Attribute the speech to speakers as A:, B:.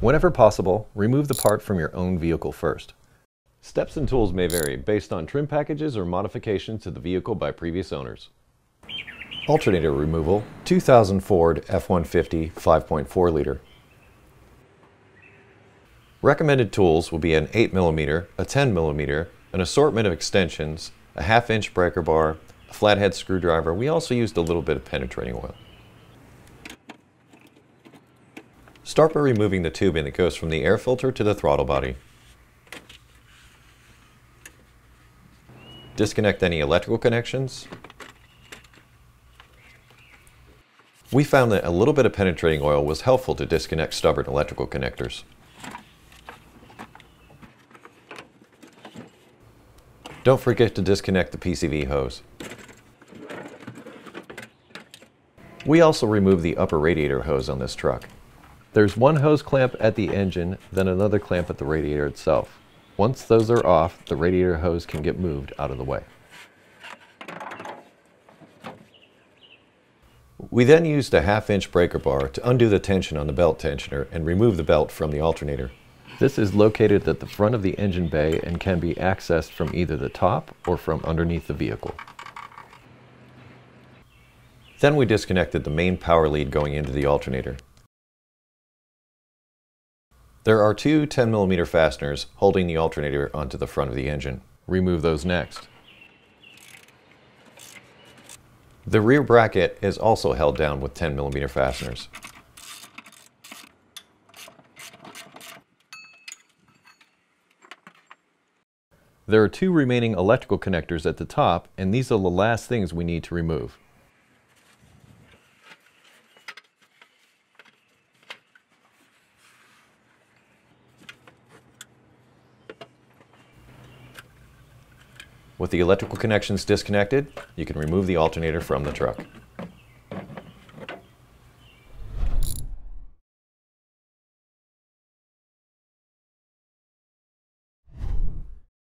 A: Whenever possible, remove the part from your own vehicle first. Steps and tools may vary based on trim packages or modifications to the vehicle by previous owners. Alternator removal, 2000 Ford F150 5.4 liter. Recommended tools will be an 8mm, a 10mm, an assortment of extensions, a 1/2 inch breaker bar, a flathead screwdriver. We also used a little bit of penetrating oil. Start by removing the tubing that goes from the air filter to the throttle body. Disconnect any electrical connections. We found that a little bit of penetrating oil was helpful to disconnect stubborn electrical connectors. Don't forget to disconnect the PCV hose. We also removed the upper radiator hose on this truck. There's one hose clamp at the engine, then another clamp at the radiator itself. Once those are off, the radiator hose can get moved out of the way. We then used a 1/2 inch breaker bar to undo the tension on the belt tensioner and remove the belt from the alternator. This is located at the front of the engine bay and can be accessed from either the top or from underneath the vehicle. Then we disconnected the main power lead going into the alternator. There are two 10mm fasteners holding the alternator onto the front of the engine. Remove those next. The rear bracket is also held down with 10mm fasteners. There are two remaining electrical connectors at the top, and these are the last things we need to remove. With the electrical connections disconnected, you can remove the alternator from the truck.